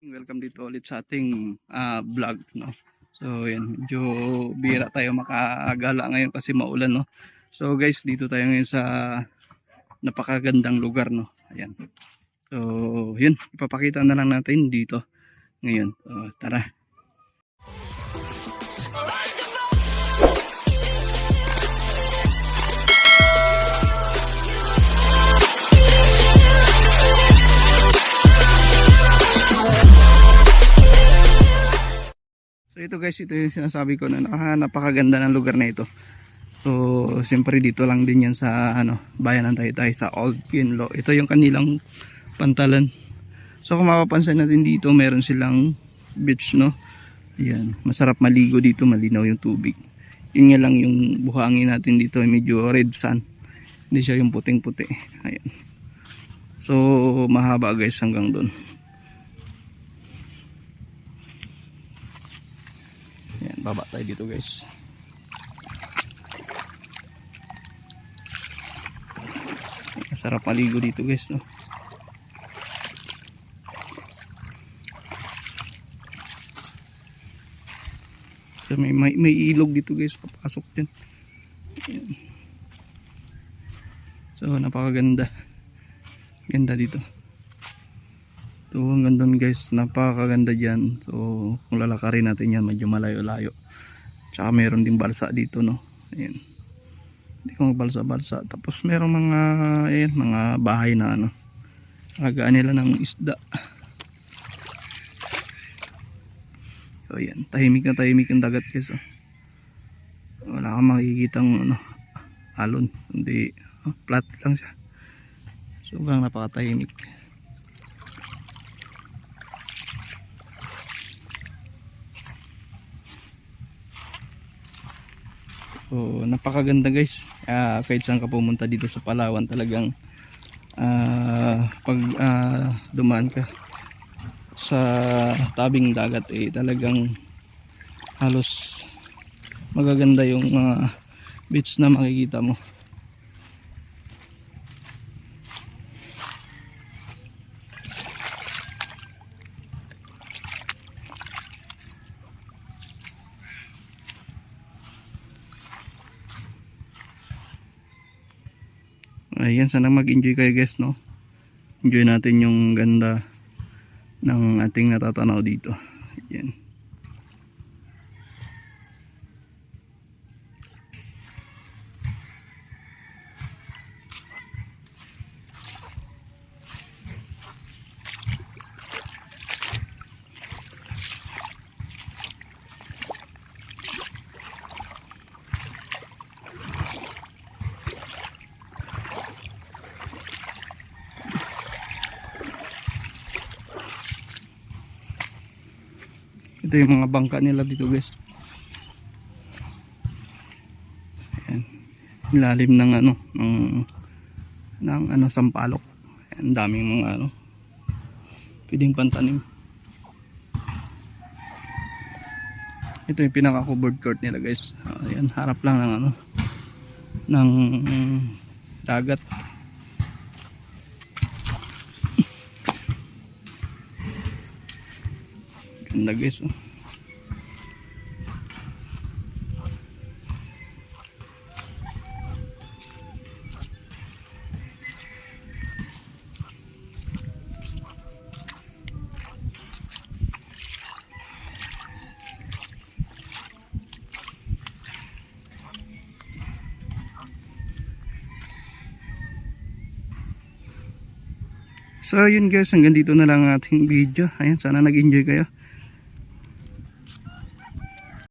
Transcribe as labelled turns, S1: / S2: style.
S1: Welcome dito ulit sa ating vlog, no. So yan, medyo bihira tayo makagala ngayon kasi maulan, no. So guys, dito tayo ngayon sa napakagandang lugar, no. Ayan. So yun, ipapakita na lang natin dito ngayon. So, tara. So ito guys, ito yung sinasabi ko na napakaganda ng lugar na ito. So siyempre dito lang din yan sa bayan ng Taytay, sa Old Kinlo. Ito yung kanilang pantalan. So kung mapapansin natin dito, meron silang beach, no. Ayan, masarap maligo dito, malinaw yung tubig. Yun nga lang yung buhangin natin dito ay medyo red sand. Hindi siya yung puting-puti. Ayan. So mahaba guys hanggang doon. Ayan, baba tayo dito guys. Masarap maligo dito guys, no. So, may ilog dito guys, papasok din. Ayan. So napakaganda. Ganda dito. So hanggang doon guys, napakaganda dyan. So kung lalakarin natin yan, medyo malayo-layo. Tsaka meron din balsa dito, no. Ayan. Hindi ko magbalsa-balsa. Tapos meron mga ayan, mga bahay na alagaan nila ng isda. So ayan, tahimik na tahimik yung dagat guys, oh. Wala kang makikitang alon, hindi flat lang siya. Sobrang napakatahimik. So napakaganda guys. Kahit saan ka pumunta dito sa Palawan, talagang pag dumaan ka sa tabing dagat talagang halos magaganda yung mga beach na makikita mo. Ayan, sana mag-enjoy kayo guys, no. Enjoy natin yung ganda ng ating natatanaw dito. Ayan. Ito yung mga bangka nila dito guys. Ayan. Ilalim ng sampalok. Ang daming mga pwedeng pantanim. Ito yung pinaka covered court nila guys. Ayan, harap lang ng dagat. Ganda guys, oh. So yun guys, hanggang dito na lang ang ating video. Ayan, sana nag-enjoy kayo.